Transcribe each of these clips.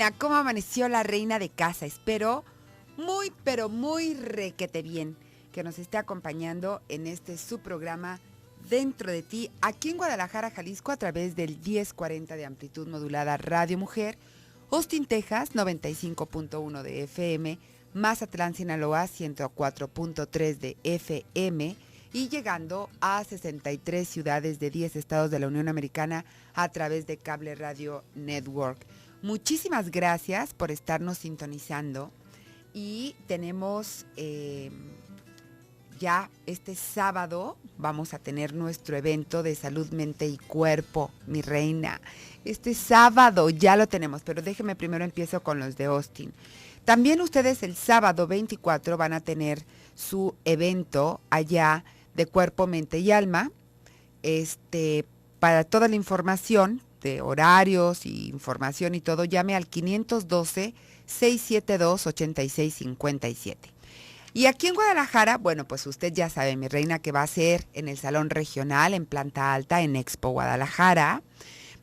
reina, ¿cómo amaneció la reina de casa? Espero muy, pero muy requete bien que nos esté acompañando en este su programa Dentro de Ti, aquí en Guadalajara, Jalisco, a través del 1040 de amplitud modulada Radio Mujer, Austin, Texas, 95.1 de FM, Mazatlán, Sinaloa, 104.3 de FM, y llegando a 63 ciudades de 10 estados de la Unión Americana a través de Cable Radio Network. Muchísimas gracias por estarnos sintonizando y tenemos ya este sábado vamos a tener nuestro evento de salud, mente y cuerpo, mi reina. Este sábado ya lo tenemos, pero déjeme primero empiezo con los de Austin. También ustedes el sábado 24 van a tener su evento allá de cuerpo, mente y alma. Para toda la información de horarios y información y todo, llame al 512-672-8657. Y aquí en Guadalajara, bueno, pues usted ya sabe, mi reina, que va a ser en el Salón Regional, en Planta Alta, en Expo Guadalajara.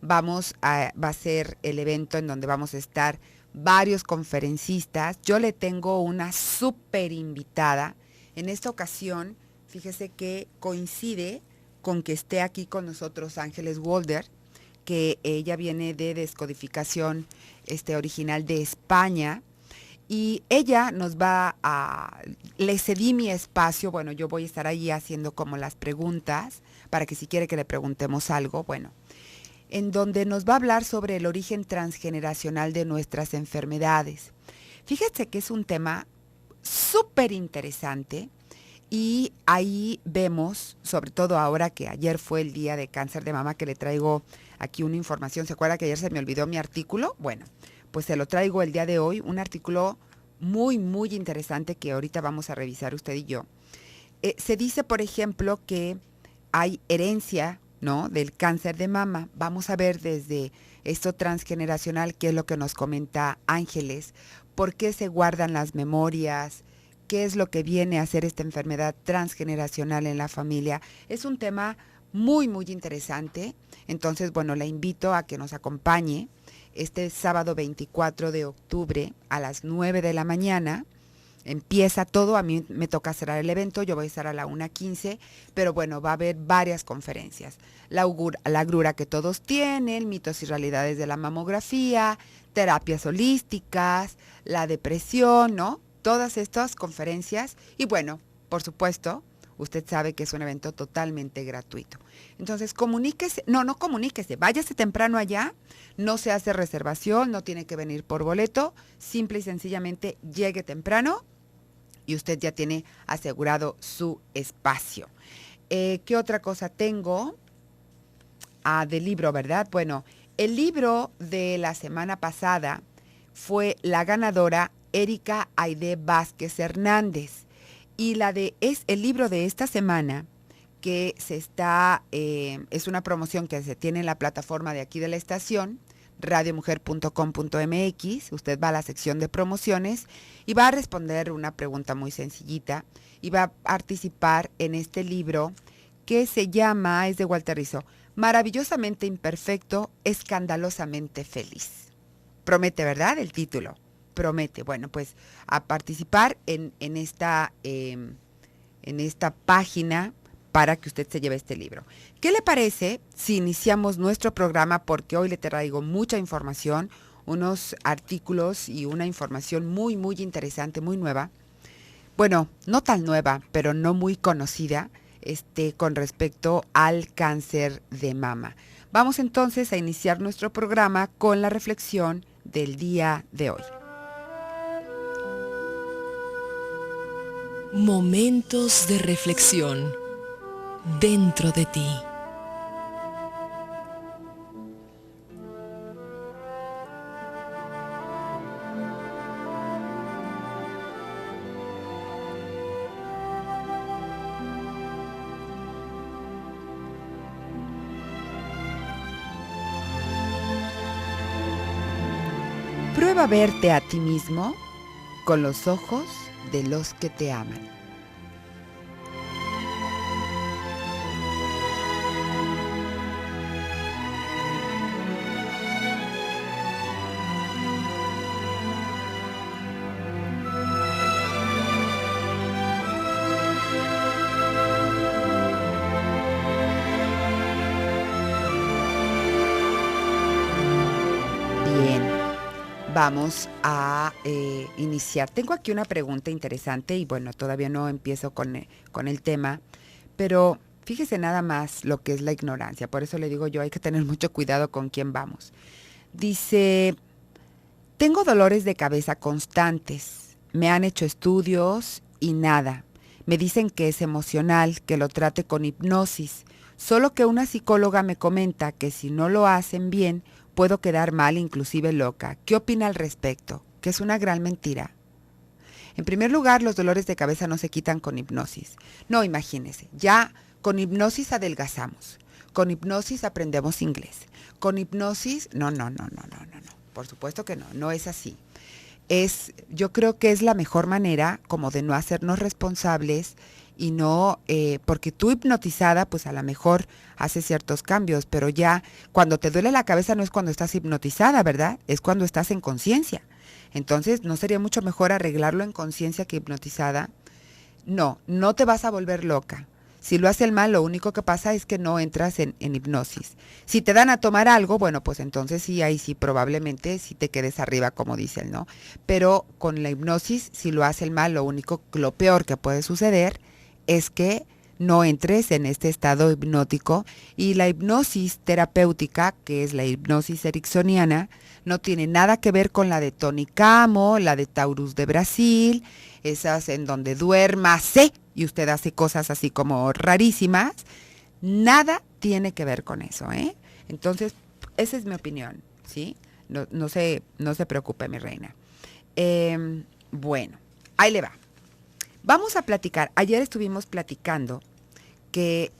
Va a ser el evento en donde vamos a estar varios conferencistas. Yo le tengo una súper invitada. En esta ocasión, fíjese que coincide con que esté aquí con nosotros Ángeles Walder, que ella viene de Descodificación original de España. Y ella le cedí mi espacio, bueno, yo voy a estar ahí haciendo como las preguntas, para que si quiere que le preguntemos algo, bueno, en donde nos va a hablar sobre el origen transgeneracional de nuestras enfermedades. Fíjese que es un tema súper interesante y ahí vemos, sobre todo ahora que ayer fue el día de cáncer de mama, que le traigo aquí una información. ¿Se acuerda que ayer se me olvidó mi artículo? Bueno, pues se lo traigo el día de hoy, un artículo muy, muy interesante que ahorita vamos a revisar usted y yo. Se dice, por ejemplo, que hay herencia, ¿no?, del cáncer de mama. Vamos a ver desde esto transgeneracional, qué es lo que nos comenta Ángeles, por qué se guardan las memorias, qué es lo que viene a hacer esta enfermedad transgeneracional en la familia. Es un tema muy, muy interesante. Entonces, bueno, la invito a que nos acompañe este sábado 24 de octubre a las 9 de la mañana. Empieza todo, a mí me toca cerrar el evento, yo voy a estar a la 1:15, pero bueno, va a haber varias conferencias. La agrura que todos tienen, mitos y realidades de la mamografía, terapias holísticas, la depresión, ¿no? Todas estas conferencias y bueno, por supuesto, usted sabe que es un evento totalmente gratuito. Entonces, comuníquese, no comuníquese, váyase temprano allá, no se hace reservación, no tiene que venir por boleto, simple y sencillamente llegue temprano y usted ya tiene asegurado su espacio. ¿Qué otra cosa tengo? Del libro, ¿verdad? Bueno, el libro de la semana pasada fue la ganadora Erika Aide Vázquez Hernández. Y es el libro de esta semana que es una promoción que se tiene en la plataforma de aquí de la estación, radiomujer.com.mx. Usted va a la sección de promociones y va a responder una pregunta muy sencillita y va a participar en este libro que es de Walter Rizzo, Maravillosamente imperfecto, escandalosamente feliz. Promete, ¿verdad? El título. Promete. Bueno, pues a participar en esta página para que usted se lleve este libro. ¿Qué le parece si iniciamos nuestro programa? Porque hoy le traigo mucha información, unos artículos y una información muy, muy interesante, muy nueva. Bueno, no tan nueva, pero no muy conocida, con respecto al cáncer de mama. Vamos entonces a iniciar nuestro programa con la reflexión del día de hoy. Momentos de reflexión dentro de ti. Prueba verte a ti mismo con los ojos de los que te aman. Bien, vamos a iniciar. Tengo aquí una pregunta interesante y bueno, todavía no empiezo con el tema, pero fíjese nada más lo que es la ignorancia. Por eso le digo yo, hay que tener mucho cuidado con quién vamos. Dice, tengo dolores de cabeza constantes. Me han hecho estudios y nada. Me dicen que es emocional, que lo trate con hipnosis. Solo que una psicóloga me comenta que si no lo hacen bien, puedo quedar mal, inclusive loca. ¿Qué opina al respecto? Que es una gran mentira. En primer lugar, los dolores de cabeza no se quitan con hipnosis. No, imagínese, ya con hipnosis adelgazamos. Con hipnosis aprendemos inglés. Con hipnosis, no. Por supuesto que no, no es así. Yo creo que es la mejor manera como de no hacernos responsables y no, porque tú hipnotizada, pues a lo mejor haces ciertos cambios, pero ya cuando te duele la cabeza no es cuando estás hipnotizada, ¿verdad? Es cuando estás en conciencia. Entonces, ¿no sería mucho mejor arreglarlo en conciencia que hipnotizada? No, no te vas a volver loca. Si lo hace el mal, lo único que pasa es que no entras en hipnosis. Si te dan a tomar algo, bueno, pues entonces sí, ahí sí probablemente sí te quedes arriba, como dicen, ¿no? Pero con la hipnosis, si lo hace el mal, lo peor que puede suceder es que no entres en este estado hipnótico, y la hipnosis terapéutica, que es la hipnosis ericksoniana, no tiene nada que ver con la de Tony Camo, la de Taurus de Brasil, esas en donde duérmase y usted hace cosas así como rarísimas. Nada tiene que ver con eso, ¿eh? Entonces, esa es mi opinión, ¿sí? No se preocupe, mi reina. Bueno, ahí le va. Vamos a platicar. Ayer estuvimos platicando que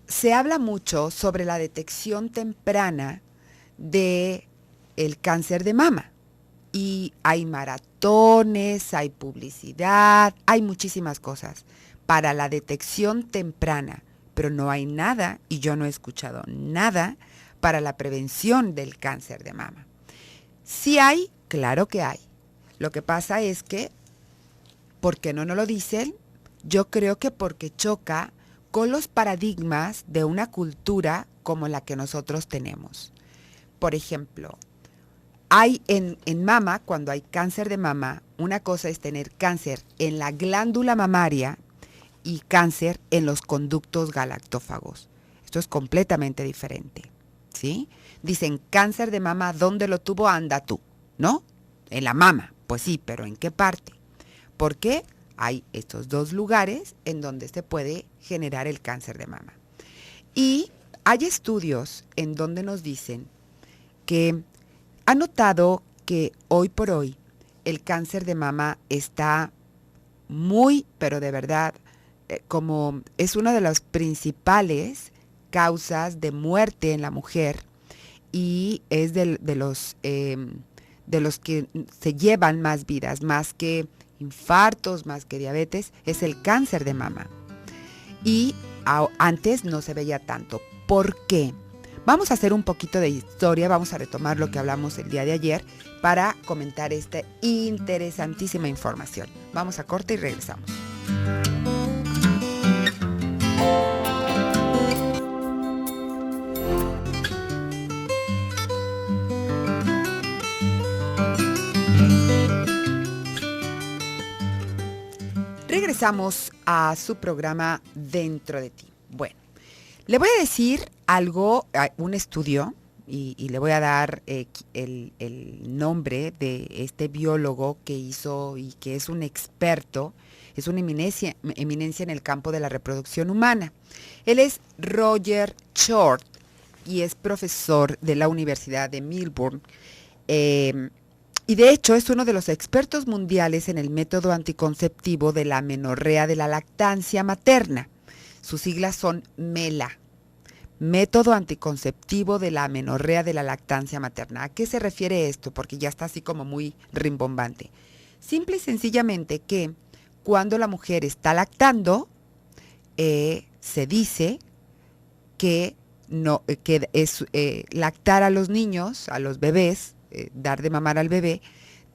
se habla mucho sobre la detección temprana de el cáncer de mama. Y hay maratones, hay publicidad, hay muchísimas cosas para la detección temprana, pero no hay nada, y yo no he escuchado nada, para la prevención del cáncer de mama. Sí hay, claro que hay. Lo que pasa es que, ¿por qué no nos lo dicen? Yo creo que porque choca con los paradigmas de una cultura como la que nosotros tenemos. Por ejemplo, hay en mama, cuando hay cáncer de mama, una cosa es tener cáncer en la glándula mamaria y cáncer en los conductos galactófagos. Esto es completamente diferente, ¿sí? Dicen cáncer de mama, ¿dónde lo tuvo? Anda tú, ¿no? En la mama, pues sí, pero ¿en qué parte? Porque hay estos dos lugares en donde se puede generar el cáncer de mama. Y hay estudios en donde nos dicen que han notado que hoy por hoy el cáncer de mama está muy, pero de verdad, como es una de las principales causas de muerte en la mujer, y es de los que se llevan más vidas, más que infartos, más que diabetes, es el cáncer de mama. Y antes no se veía tanto. ¿Por qué? Vamos a hacer un poquito de historia, vamos a retomar lo que hablamos el día de ayer para comentar esta interesantísima información. Vamos a corte y regresamos. Regresamos a su programa Dentro de ti. Bueno, le voy a decir algo, un estudio, y le voy a dar el nombre de este biólogo que hizo y que es un experto, es una eminencia en el campo de la reproducción humana. Él es Roger Short y es profesor de la Universidad de Melbourne. Y de hecho es uno de los expertos mundiales en el método anticonceptivo de la amenorrea de la lactancia materna. Sus siglas son MELA, método anticonceptivo de la amenorrea de la lactancia materna. ¿A qué se refiere esto? Porque ya está así como muy rimbombante. Simple y sencillamente que cuando la mujer está lactando, se dice que es lactar a los niños, a los bebés, dar de mamar al bebé,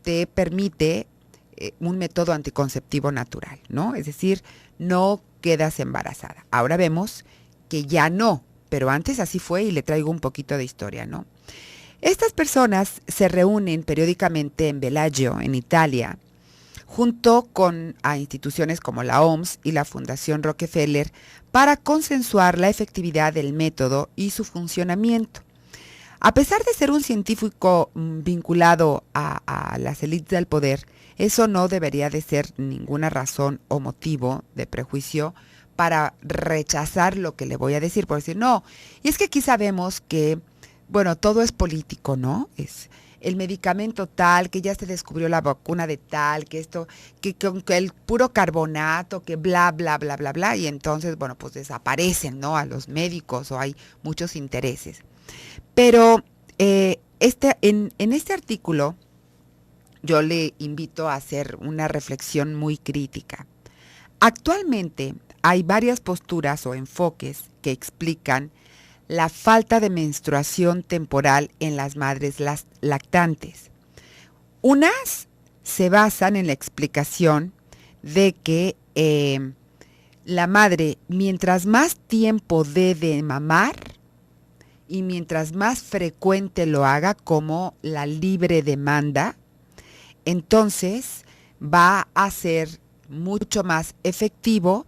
te permite un método anticonceptivo natural, ¿no? Es decir, no quedas embarazada. Ahora vemos que ya no, pero antes así fue y le traigo un poquito de historia, ¿no? Estas personas se reúnen periódicamente en Bellagio, en Italia, junto con a instituciones como la OMS y la Fundación Rockefeller para consensuar la efectividad del método y su funcionamiento. A pesar de ser un científico vinculado a las élites del poder, eso no debería de ser ninguna razón o motivo de prejuicio para rechazar lo que le voy a decir, por decir, no, y es que aquí sabemos que, bueno, todo es político, ¿no? Es el medicamento tal, que ya se descubrió la vacuna de tal, que esto, que el puro carbonato, que bla, bla, bla, bla, bla, y entonces, bueno, pues desaparecen, ¿no? A los médicos o hay muchos intereses. Pero en este artículo yo le invito a hacer una reflexión muy crítica. Actualmente hay varias posturas o enfoques que explican la falta de menstruación temporal en las madres lactantes. Unas se basan en la explicación de que la madre, mientras más tiempo dé de mamar y mientras más frecuente lo haga, como la libre demanda, entonces va a ser mucho más efectivo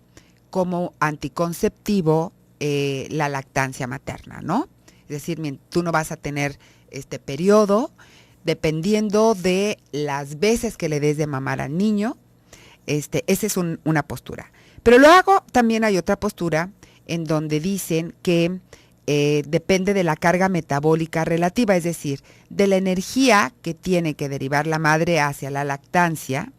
como anticonceptivo la lactancia materna, ¿no? Es decir, tú no vas a tener este periodo dependiendo de las veces que le des de mamar al niño. Esa es una postura. Pero luego también hay otra postura en donde dicen que depende de la carga metabólica relativa, es decir, de la energía que tiene que derivar la madre hacia la lactancia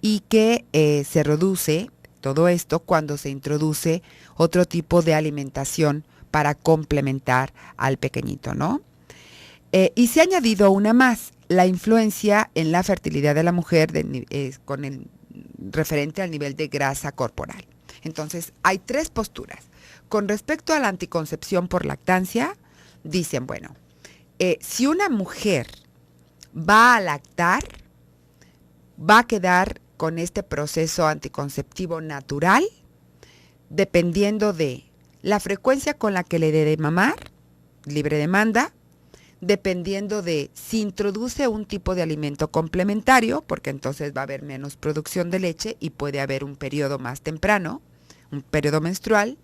y que se reduce todo esto cuando se introduce otro tipo de alimentación para complementar al pequeñito, ¿no? Y se ha añadido una más, la influencia en la fertilidad de la mujer con el referente al nivel de grasa corporal. Entonces, hay tres posturas. Con respecto a la anticoncepción por lactancia, dicen, bueno, si una mujer va a lactar, va a quedar con este proceso anticonceptivo natural, dependiendo de la frecuencia con la que le dé de mamar, libre demanda, dependiendo de si introduce un tipo de alimento complementario, porque entonces va a haber menos producción de leche y puede haber un periodo más temprano, un periodo menstrual,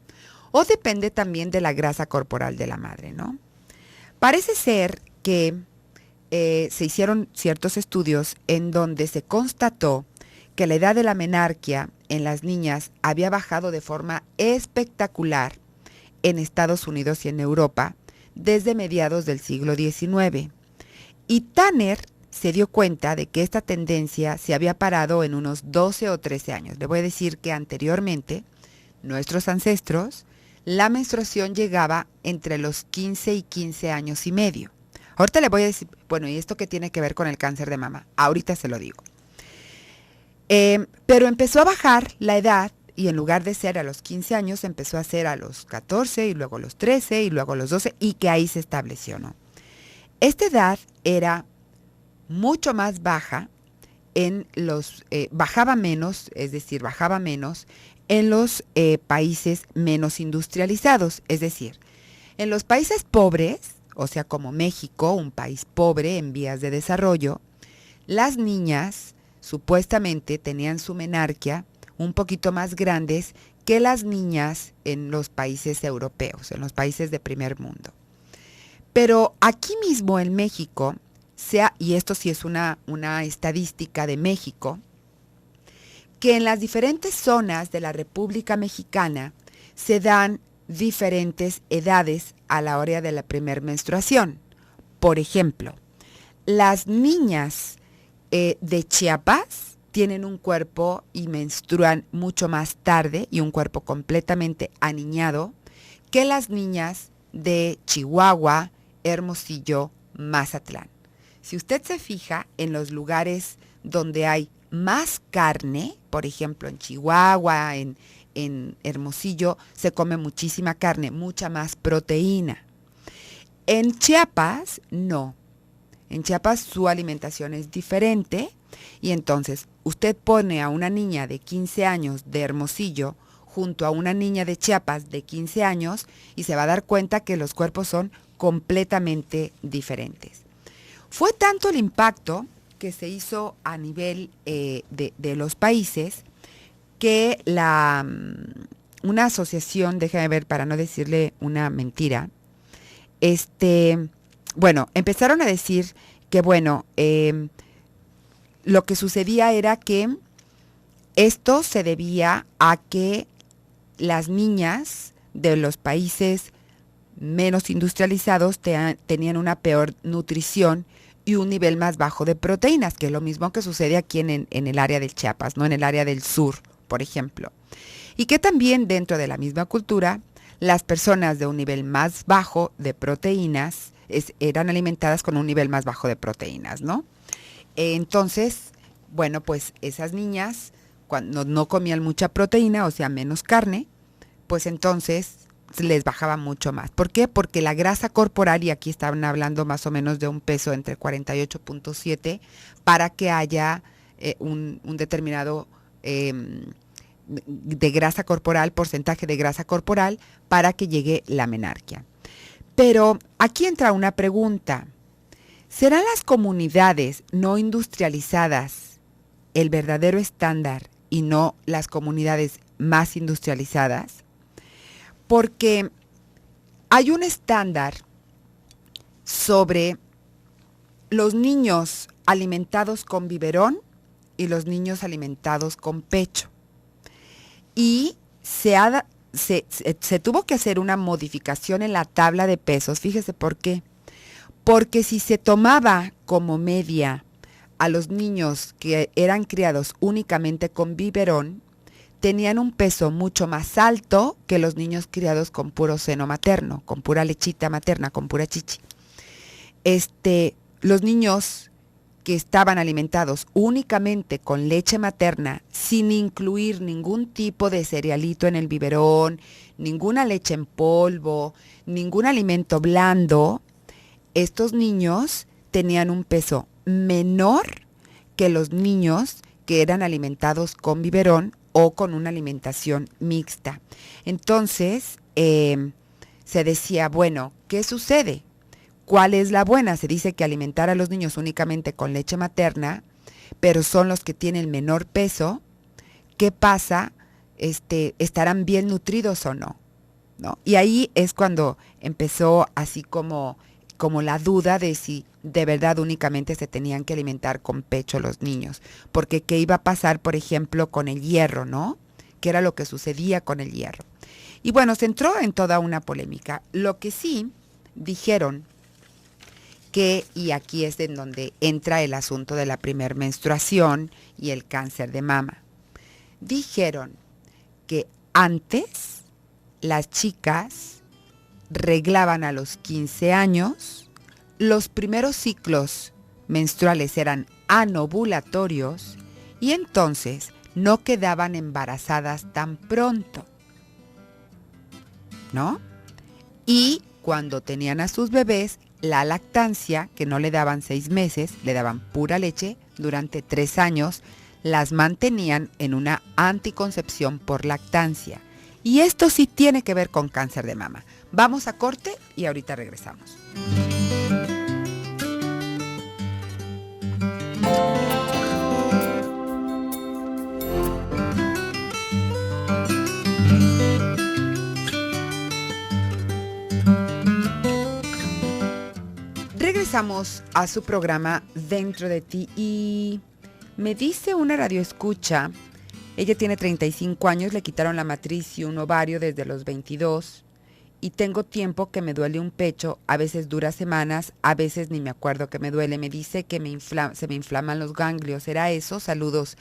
o depende también de la grasa corporal de la madre, ¿no? Parece ser que se hicieron ciertos estudios en donde se constató que la edad de la menarquia en las niñas había bajado de forma espectacular en Estados Unidos y en Europa desde mediados del siglo XIX. Y Tanner se dio cuenta de que esta tendencia se había parado en unos 12 o 13 años. Le voy a decir que anteriormente, nuestros ancestros, la menstruación llegaba entre los 15 y 15 años y medio. Ahorita le voy a decir, bueno, ¿y esto qué tiene que ver con el cáncer de mama? Ahorita se lo digo. Pero empezó a bajar la edad y en lugar de ser a los 15 años, empezó a ser a los 14 y luego a los 13 y luego a los 12 y que ahí se estableció, ¿no? Esta edad era mucho más baja bajaba menos, es decir, bajaba menos en los países menos industrializados, es decir, en los países pobres, o sea, como México, un país pobre en vías de desarrollo, las niñas supuestamente tenían su menarquia un poquito más grandes que las niñas en los países europeos, en los países de primer mundo. Pero aquí mismo en México, y esto sí es una estadística de México, que en las diferentes zonas de la República Mexicana se dan diferentes edades a la hora de la primer menstruación. Por ejemplo, las niñas de Chiapas tienen un cuerpo y menstruan mucho más tarde y un cuerpo completamente aniñado que las niñas de Chihuahua, Hermosillo, Mazatlán. Si usted se fija en los lugares donde hay más carne, por ejemplo en Chihuahua, en Hermosillo, se come muchísima carne, mucha más proteína. En Chiapas, no. En Chiapas su alimentación es diferente y entonces usted pone a una niña de 15 años de Hermosillo junto a una niña de Chiapas de 15 años y se va a dar cuenta que los cuerpos son completamente diferentes. Fue tanto el impacto que se hizo a nivel de los países que una asociación, déjame ver para no decirle una mentira, empezaron a decir que, lo que sucedía era que esto se debía a que las niñas de los países menos industrializados tenían una peor nutrición y un nivel más bajo de proteínas, que es lo mismo que sucede aquí en el área del Chiapas, ¿no? En el área del sur, por ejemplo. Y que también dentro de la misma cultura, las personas de un nivel más bajo de proteínas eran alimentadas con un nivel más bajo de proteínas, ¿no? Entonces, pues esas niñas, cuando no comían mucha proteína, o sea, menos carne, pues entonces les bajaba mucho más. ¿Por qué? Porque la grasa corporal, y aquí estaban hablando más o menos de un peso entre 48.7, para que haya un determinado de grasa corporal, porcentaje de grasa corporal, para que llegue la menarquia. Pero aquí entra una pregunta. ¿Serán las comunidades no industrializadas el verdadero estándar y no las comunidades más industrializadas? Porque hay un estándar sobre los niños alimentados con biberón y los niños alimentados con pecho. Y se tuvo que hacer una modificación en la tabla de pesos. Fíjese por qué. Porque si se tomaba como media a los niños que eran criados únicamente con biberón, tenían un peso mucho más alto que los niños criados con puro seno materno, con pura lechita materna, con pura chichi. Los niños que estaban alimentados únicamente con leche materna, sin incluir ningún tipo de cerealito en el biberón, ninguna leche en polvo, ningún alimento blando, estos niños tenían un peso menor que los niños que eran alimentados con biberón o con una alimentación mixta. Entonces, se decía, ¿qué sucede? ¿Cuál es la buena? Se dice que alimentar a los niños únicamente con leche materna, pero son los que tienen menor peso. ¿Qué pasa? ¿Estarán bien nutridos o no? ¿No? Y ahí es cuando empezó así como la duda de si de verdad únicamente se tenían que alimentar con pecho los niños. Porque ¿qué iba a pasar, por ejemplo, con el hierro, no? ¿Qué era lo que sucedía con el hierro? Y se entró en toda una polémica. Lo que sí dijeron y aquí es en donde entra el asunto de la primer menstruación y el cáncer de mama. Dijeron que antes las chicas reglaban a los 15 años, los primeros ciclos menstruales eran anovulatorios y entonces no quedaban embarazadas tan pronto, ¿no? Y cuando tenían a sus bebés, la lactancia, que no le daban 6 meses, le daban pura leche durante 3 años, las mantenían en una anticoncepción por lactancia. Y esto sí tiene que ver con cáncer de mama. Vamos a corte y ahorita regresamos. Regresamos a su programa Dentro de Ti y me dice una radioescucha, ella tiene 35 años, le quitaron la matriz y un ovario desde los 22 y tengo tiempo que me duele un pecho, a veces dura semanas, a veces ni me acuerdo que me duele, me dice que se me inflaman los ganglios, ¿será eso? Saludos.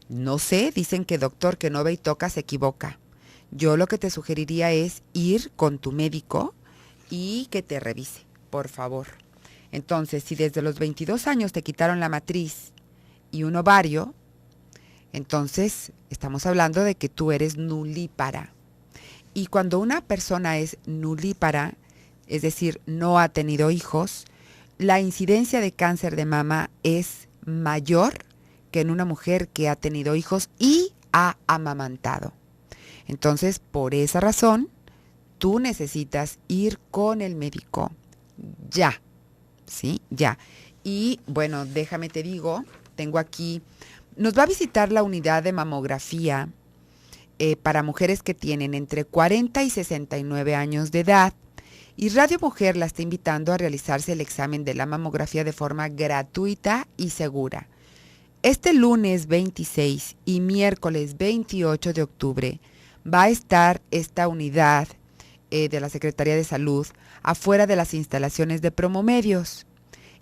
No sé, dicen que doctor que no ve y toca se equivoca. Yo lo que te sugeriría es ir con tu médico y que te revise, por favor. Entonces, si desde los 22 años te quitaron la matriz y un ovario, entonces estamos hablando de que tú eres nulípara. Y cuando una persona es nulípara, es decir, no ha tenido hijos, la incidencia de cáncer de mama es mayor que en una mujer que ha tenido hijos y ha amamantado. Entonces, por esa razón, tú necesitas ir con el médico ya. ¿Sí? Ya. Y bueno, déjame te digo, tengo aquí, nos va a visitar la unidad de mamografía para mujeres que tienen entre 40 y 69 años de edad. Y Radio Mujer la está invitando a realizarse el examen de la mamografía de forma gratuita y segura. Este lunes 26 y miércoles 28 de octubre va a estar esta unidad de la Secretaría de Salud afuera de las instalaciones de Promomedios.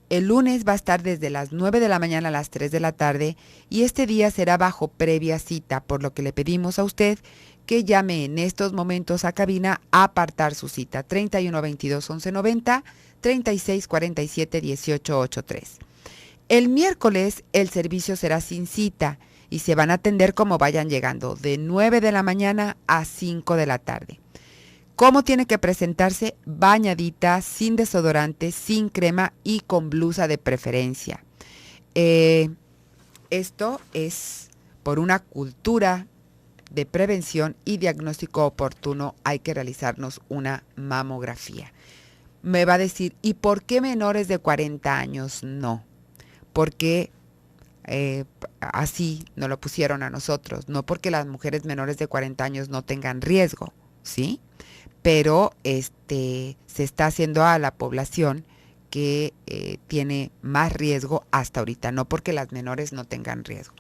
El lunes va a estar desde las 9 de la mañana a las 3 de la tarde y este día será bajo previa cita, por lo que le pedimos a usted que llame en estos momentos a cabina a apartar su cita 31 22 11 90 36 47 18 83. El miércoles el servicio será sin cita y se van a atender como vayan llegando, de 9 de la mañana a 5 de la tarde. ¿Cómo tiene que presentarse? Bañadita, sin desodorante, sin crema y con blusa de preferencia. Esto es por una cultura de prevención y diagnóstico oportuno. Hay que realizarnos una mamografía. Me va a decir, ¿y por qué menores de 40 años no? Porque así nos lo pusieron a nosotros. No porque las mujeres menores de 40 años no tengan riesgo, ¿sí? Pero se está haciendo a la población que tiene más riesgo hasta ahorita, no porque las menores no tengan riesgo.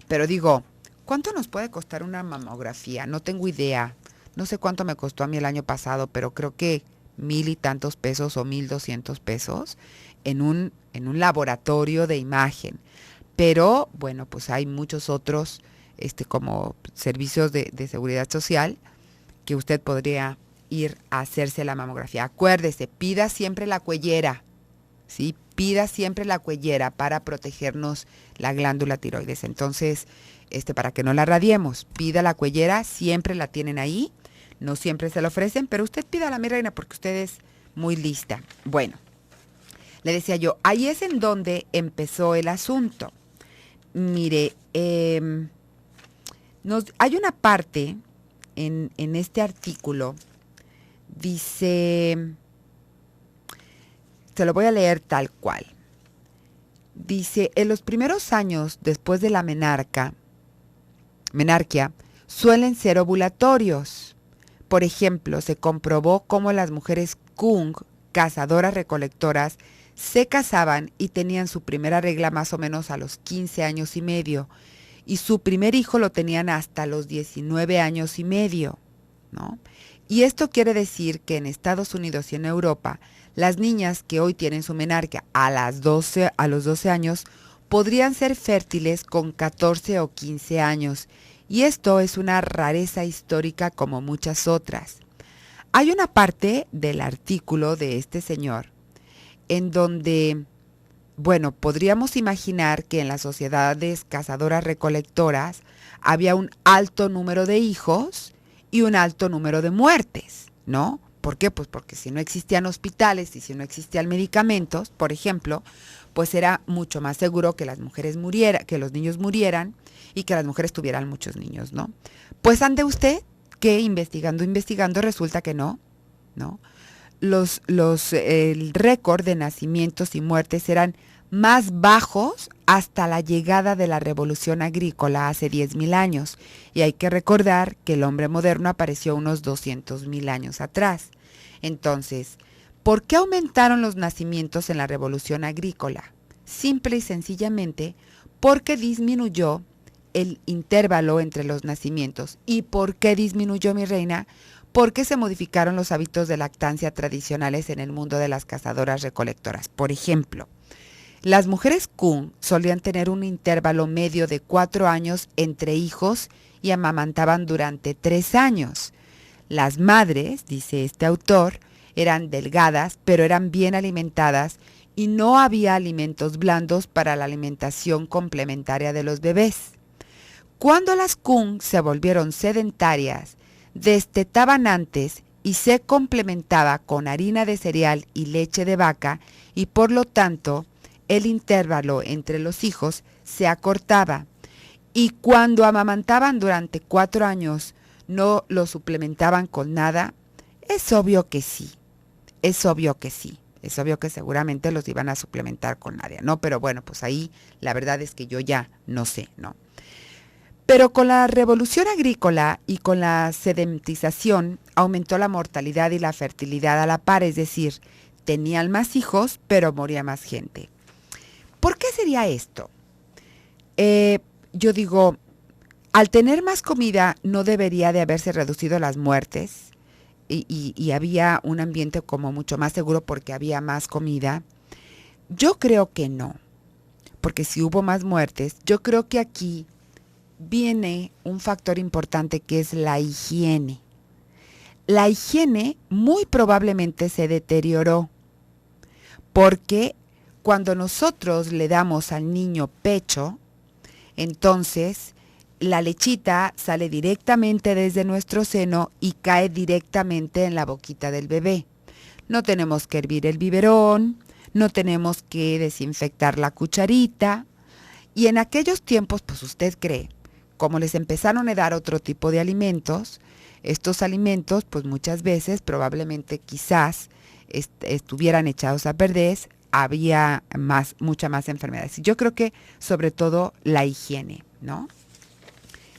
Pero digo, ¿cuánto nos puede costar una mamografía? No tengo idea. No sé cuánto me costó a mí el año pasado, pero creo que 1,000 y tantos pesos o 1,200 pesos en un laboratorio de imagen. Pero bueno, pues hay muchos otros como servicios de seguridad social que usted podría ir a hacerse la mamografía. Acuérdese, pida siempre la cuellera, ¿sí? Pida siempre la cuellera para protegernos la glándula tiroides. Entonces, para que no la radiemos, pida la cuellera, siempre la tienen ahí, no siempre se la ofrecen, pero usted pídala, mi reina, porque usted es muy lista. Bueno, le decía yo, ahí es en donde empezó el asunto. Mire, hay una parte en este artículo. Dice, se lo voy a leer tal cual. Dice, en los primeros años después de la menarquia suelen ser ovulatorios. Por ejemplo, se comprobó cómo las mujeres Kung, cazadoras recolectoras, se casaban y tenían su primera regla más o menos a los 15 años y medio. Y su primer hijo lo tenían hasta los 19 años y medio, ¿no? Y esto quiere decir que en Estados Unidos y en Europa, las niñas que hoy tienen su menarquia a los 12 años podrían ser fértiles con 14 o 15 años. Y esto es una rareza histórica como muchas otras. Hay una parte del artículo de este señor en donde, bueno, podríamos imaginar que en las sociedades cazadoras recolectoras había un alto número de hijos y un alto número de muertes, ¿no? ¿Por qué? Pues porque si no existían hospitales y si no existían medicamentos, por ejemplo, pues era mucho más seguro que las mujeres murieran, que los niños murieran y que las mujeres tuvieran muchos niños, ¿no? Pues ande usted que investigando resulta que no, ¿no? El récord de nacimientos y muertes eran más bajos hasta la llegada de la revolución agrícola hace 10,000 años. Y hay que recordar que el hombre moderno apareció unos 200,000 años atrás. Entonces, ¿por qué aumentaron los nacimientos en la revolución agrícola? Simple y sencillamente porque disminuyó el intervalo entre los nacimientos. ¿Y por qué disminuyó, mi reina? Porque se modificaron los hábitos de lactancia tradicionales en el mundo de las cazadoras recolectoras. Por ejemplo, las mujeres Kung solían tener un intervalo medio de 4 años entre hijos y amamantaban durante 3 años. Las madres, dice este autor, eran delgadas, pero eran bien alimentadas y no había alimentos blandos para la alimentación complementaria de los bebés. Cuando las Kung se volvieron sedentarias, destetaban antes y se complementaba con harina de cereal y leche de vaca y por lo tanto el intervalo entre los hijos se acortaba. Y cuando amamantaban durante 4 años, ¿no lo suplementaban con nada? Es obvio que sí, Es obvio que seguramente los iban a suplementar con área, ¿no? Pero bueno, pues ahí la verdad es que yo ya no sé, ¿no? Pero con la revolución agrícola y con la sedentización aumentó la mortalidad y la fertilidad a la par, es decir, tenían más hijos, pero moría más gente. ¿Por qué sería esto? Yo digo, al tener más comida no debería de haberse reducido las muertes y había un ambiente como mucho más seguro porque había más comida. Yo creo que no, porque si hubo más muertes, yo creo que aquí viene un factor importante que es la higiene. La higiene muy probablemente se deterioró porque cuando nosotros le damos al niño pecho, entonces la lechita sale directamente desde nuestro seno y cae directamente en la boquita del bebé. No tenemos que hervir el biberón, no tenemos que desinfectar la cucharita. Y en aquellos tiempos, pues usted cree, como les empezaron a dar otro tipo de alimentos, estos alimentos, pues muchas veces, probablemente quizás, estuvieran echados a perder, había mucha más enfermedades. Yo creo que sobre todo la higiene, ¿no?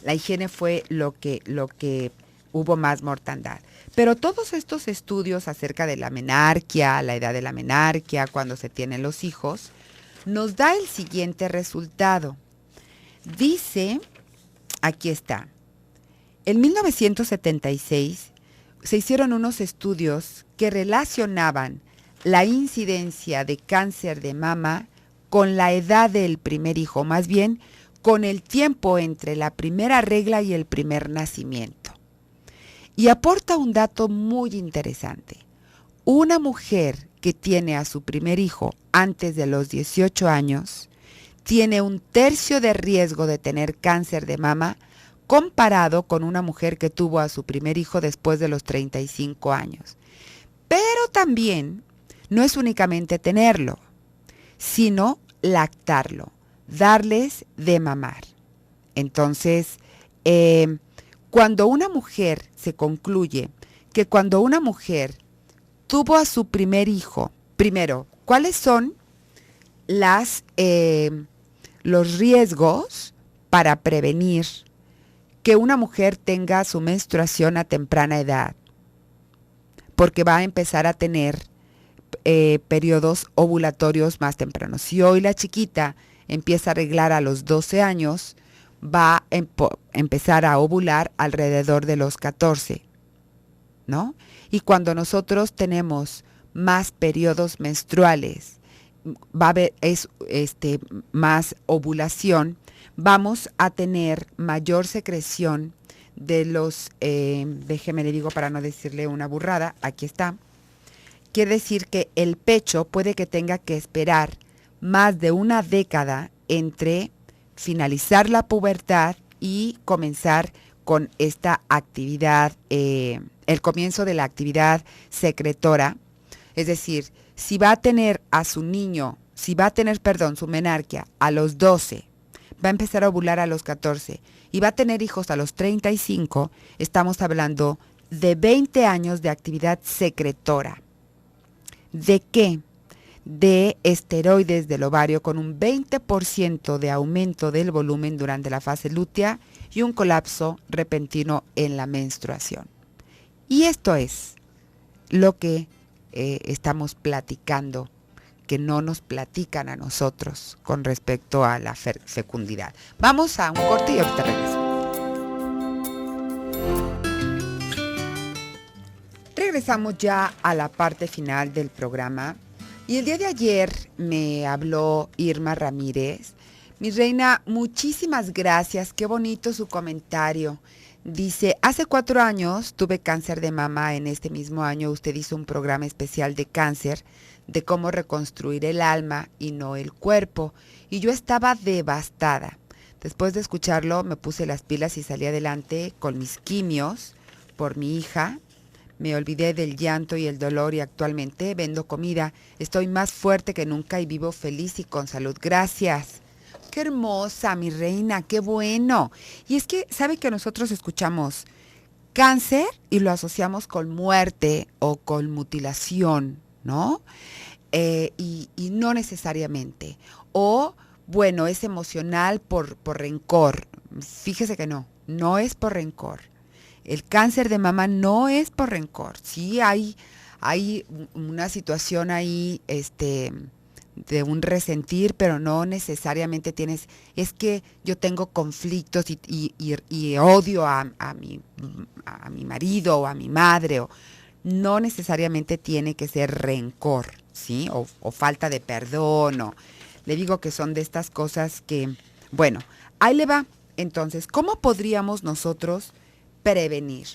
La higiene fue lo que hubo más mortandad. Pero todos estos estudios acerca de la menarquia, la edad de la menarquia, cuando se tienen los hijos, nos da el siguiente resultado. Dice, aquí está, en 1976 se hicieron unos estudios que relacionaban la incidencia de cáncer de mama con la edad del primer hijo, más bien con el tiempo entre la primera regla y el primer nacimiento. Y aporta un dato muy interesante. Una mujer que tiene a su primer hijo antes de los 18 años tiene 1/3 de riesgo de tener cáncer de mama comparado con una mujer que tuvo a su primer hijo después de los 35 años. Pero también no es únicamente tenerlo, sino lactarlo, darles de mamar. Entonces, cuando una mujer, se concluye que cuando una mujer tuvo a su primer hijo, primero, ¿cuáles son los riesgos para prevenir que una mujer tenga su menstruación a temprana edad? Porque va a empezar a tener periodos ovulatorios más tempranos. Si hoy la chiquita empieza a arreglar a los 12 años, va a empezar a ovular alrededor de los 14, ¿no? Y cuando nosotros tenemos más periodos menstruales, va a haber más ovulación, vamos a tener mayor secreción de los, déjeme le digo para no decirle una burrada, aquí está. Quiere decir que el pecho puede que tenga que esperar más de una década entre finalizar la pubertad y comenzar con esta actividad, el comienzo de la actividad secretora. Es decir, si va a tener a su niño, su menarquia a los 12, va a empezar a ovular a los 14 y va a tener hijos a los 35, estamos hablando de 20 años de actividad secretora. ¿De qué? De esteroides del ovario con un 20% de aumento del volumen durante la fase lútea y un colapso repentino en la menstruación. Y esto es lo que estamos platicando, que no nos platican a nosotros con respecto a la fecundidad. Vamos a un corte y ahorita regreso. Regresamos ya a la parte final del programa. Y el día de ayer me habló Irma Ramírez. Mi reina, muchísimas gracias. Qué bonito su comentario. Dice, hace 4 años tuve cáncer de mama. En este mismo año usted hizo un programa especial de cáncer, de cómo reconstruir el alma y no el cuerpo. Y yo estaba devastada. Después de escucharlo me puse las pilas y salí adelante con mis quimios por mi hija. Me olvidé del llanto y el dolor y actualmente vendo comida. Estoy más fuerte que nunca y vivo feliz y con salud. Gracias. Qué hermosa, mi reina, qué bueno. Y es que, ¿sabe que nosotros escuchamos cáncer y lo asociamos con muerte o con mutilación, ¿no? y no necesariamente. O, bueno, es emocional por rencor. Fíjese que no es por rencor. El cáncer de mama no es por rencor. Sí hay una situación ahí, de un resentir, pero no necesariamente es que yo tengo conflictos y odio a mi marido o a mi madre, no necesariamente tiene que ser rencor, ¿sí? O falta de perdón, le digo que son de estas cosas que, bueno, ahí le va. Entonces, ¿cómo podríamos nosotros prevenir?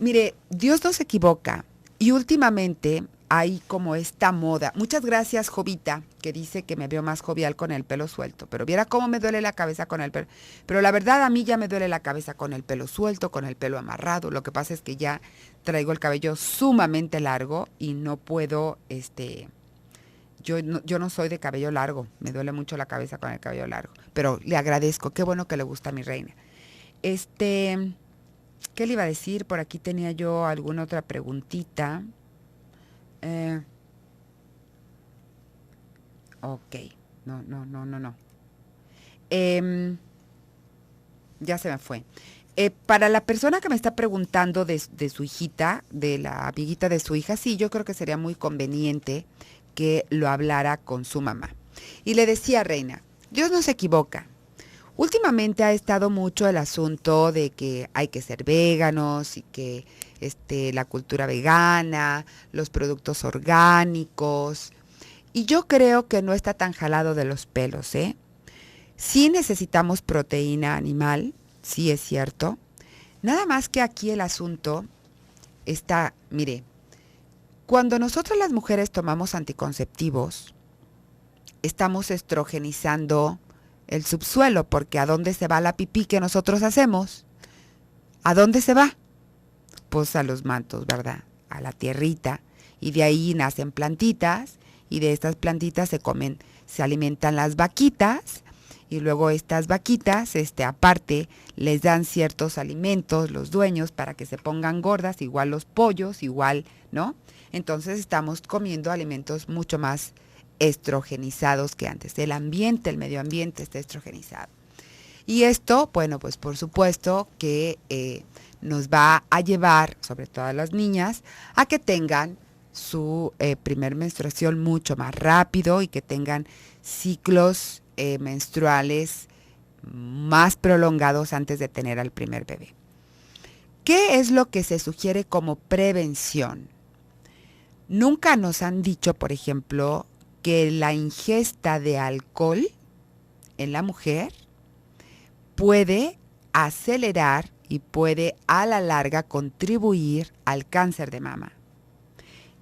Mire, Dios no se equivoca y últimamente hay como esta moda. Muchas gracias, Jovita, que dice que me veo más jovial con el pelo suelto, pero viera cómo me duele la cabeza con el pelo. Pero la verdad a mí ya me duele la cabeza con el pelo suelto, con el pelo amarrado. Lo que pasa es que ya traigo el cabello sumamente largo y no puedo, yo no soy de cabello largo, me duele mucho la cabeza con el cabello largo, pero le agradezco, qué bueno que le gusta a mi reina. ¿Qué le iba a decir? Por aquí tenía yo alguna otra preguntita. Ok, no. Ya se me fue. Para la persona que me está preguntando de su hijita, de la amiguita de su hija, sí, yo creo que sería muy conveniente que lo hablara con su mamá. Y le decía, Reina, Dios no se equivoca. Últimamente ha estado mucho el asunto de que hay que ser veganos y que la cultura vegana, los productos orgánicos. Y yo creo que no está tan jalado de los pelos, ¿eh? Sí necesitamos proteína animal, sí es cierto. Nada más que aquí el asunto está, mire, cuando nosotros las mujeres tomamos anticonceptivos, estamos estrogenizando el subsuelo, porque ¿a dónde se va la pipí que nosotros hacemos? ¿A dónde se va? Pues a los mantos, ¿verdad? A la tierrita. Y de ahí nacen plantitas, y de estas plantitas se alimentan las vaquitas, y luego estas vaquitas, aparte, les dan ciertos alimentos, los dueños, para que se pongan gordas, igual los pollos, igual, ¿no? Entonces estamos comiendo alimentos mucho más estrogenizados que antes. El ambiente, el medio ambiente está estrogenizado. Y esto, bueno, pues por supuesto que nos va a llevar, sobre todo a las niñas, a que tengan su primer menstruación mucho más rápido y que tengan ciclos menstruales más prolongados antes de tener al primer bebé. ¿Qué es lo que se sugiere como prevención? Nunca nos han dicho, por ejemplo, que la ingesta de alcohol en la mujer puede acelerar y puede a la larga contribuir al cáncer de mama.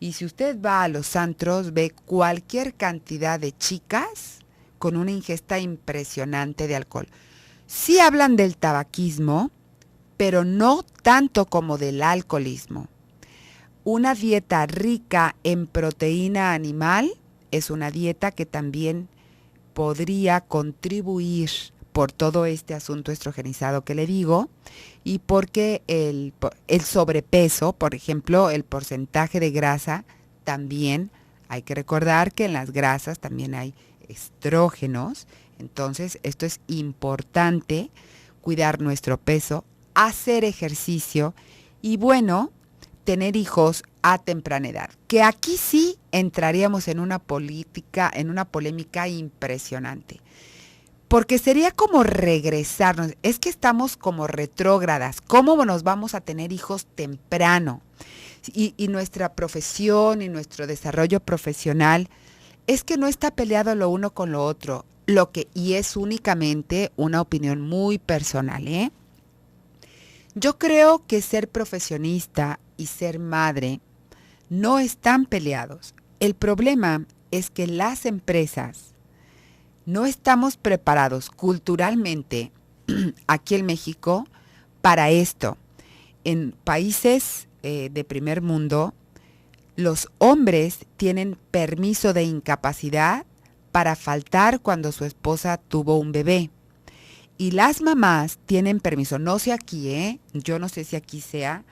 Y si usted va a los antros, ve cualquier cantidad de chicas con una ingesta impresionante de alcohol. Sí hablan del tabaquismo, pero no tanto como del alcoholismo. Una dieta rica en proteína animal es una dieta que también podría contribuir por todo este asunto estrogenizado que le digo, y porque el sobrepeso, por ejemplo, el porcentaje de grasa, también hay que recordar que en las grasas también hay estrógenos. Entonces esto es importante, cuidar nuestro peso, hacer ejercicio y bueno, tener hijos a temprana edad. Que aquí sí entraríamos en una polémica impresionante. Porque sería como regresarnos. Es que estamos como retrógradas. ¿Cómo nos vamos a tener hijos temprano? Y nuestra profesión y nuestro desarrollo profesional es que no está peleado lo uno con lo otro. Y es únicamente una opinión muy personal, ¿eh? Yo creo que ser profesionista y ser madre no están peleados. El problema es que las empresas no estamos preparados culturalmente aquí en México para esto. En países de primer mundo, los hombres tienen permiso de incapacidad para faltar cuando su esposa tuvo un bebé. Y las mamás tienen permiso, no sé aquí, yo no sé si aquí sea,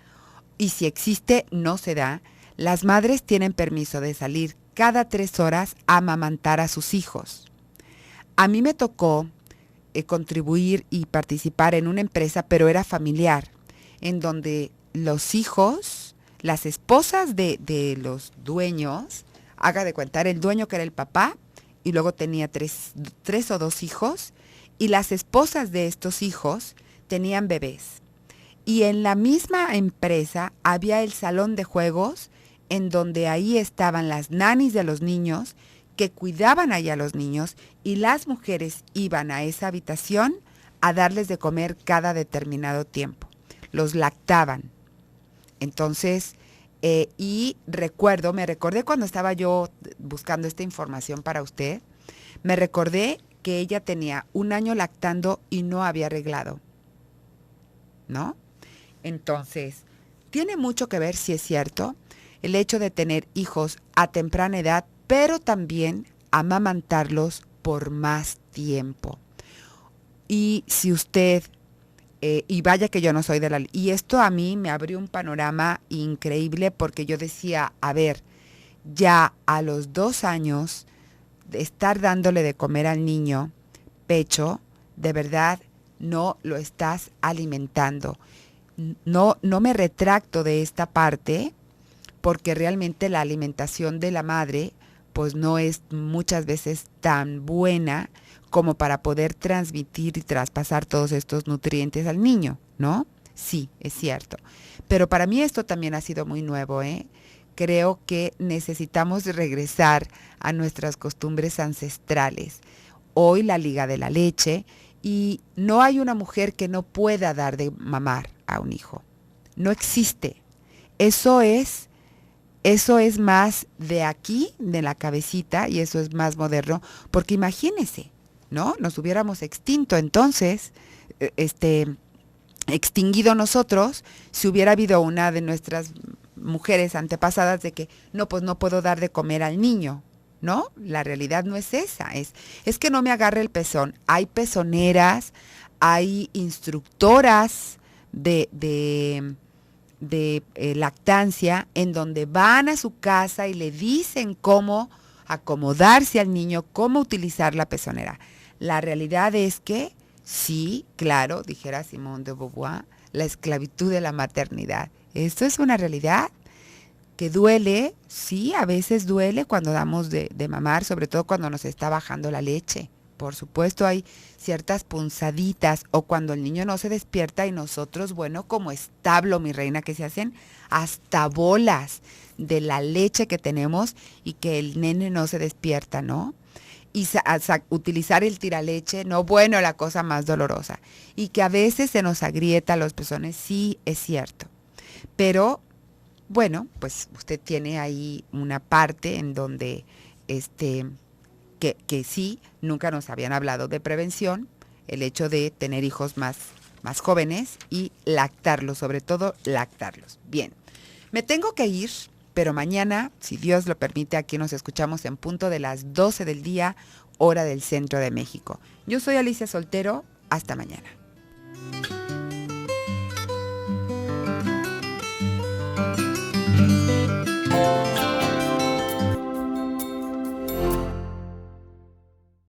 y si existe, no se da. Las madres tienen permiso de salir cada 3 horas a amamantar a sus hijos. A mí me tocó contribuir y participar en una empresa, pero era familiar, en donde los hijos, las esposas de los dueños, haga de cuenta, era el dueño que era el papá, y luego tenía tres o 2 hijos, y las esposas de estos hijos tenían bebés. Y en la misma empresa había el salón de juegos, en donde ahí estaban las nanis de los niños, que cuidaban ahí a los niños, y las mujeres iban a esa habitación a darles de comer cada determinado tiempo. Los lactaban. Entonces, me recordé cuando estaba yo buscando esta información para usted, me recordé que ella tenía 1 año lactando y no había arreglado, ¿no? Entonces, tiene mucho que ver, si es cierto, el hecho de tener hijos a temprana edad, pero también amamantarlos por más tiempo. Y si usted, y vaya que yo no soy de la... Y esto a mí me abrió un panorama increíble, porque yo decía, a ver, ya a los 2 años de estar dándole de comer al niño pecho, de verdad no lo estás alimentando. No me retracto de esta parte, porque realmente la alimentación de la madre pues no es muchas veces tan buena como para poder transmitir y traspasar todos estos nutrientes al niño, ¿no? Sí, es cierto. Pero para mí esto también ha sido muy nuevo, ¿eh? Creo que necesitamos regresar a nuestras costumbres ancestrales. Hoy la liga de la leche, y no hay una mujer que no pueda dar de mamar a un hijo. No existe. Eso es más de aquí, de la cabecita, y eso es más moderno, porque imagínense, ¿no? Nos hubiéramos extinto entonces, extinguido nosotros, si hubiera habido una de nuestras mujeres antepasadas de que, no, pues no puedo dar de comer al niño, ¿no? La realidad no es esa, es que no me agarre el pezón. Hay pezoneras, hay instructoras de lactancia, en donde van a su casa y le dicen cómo acomodarse al niño, cómo utilizar la pezonera. La realidad es que, sí, claro, dijera Simone de Beauvoir, la esclavitud de la maternidad. Esto es una realidad que duele, sí, a veces duele cuando damos de mamar, sobre todo cuando nos está bajando la leche. Por supuesto, hay ciertas punzaditas, o cuando el niño no se despierta y nosotros, bueno, como establo, mi reina, que se hacen hasta bolas de la leche que tenemos y que el nene no se despierta, ¿no? Y utilizar el tiraleche, no, bueno, la cosa más dolorosa. Y que a veces se nos agrieta los pezones, sí, es cierto. Pero, bueno, pues usted tiene ahí una parte en donde, que sí, nunca nos habían hablado de prevención, el hecho de tener hijos más jóvenes y lactarlos, sobre todo lactarlos. Bien, me tengo que ir, pero mañana, si Dios lo permite, aquí nos escuchamos en punto de las 12 del día, hora del centro de México. Yo soy Alicia Soltero, hasta mañana.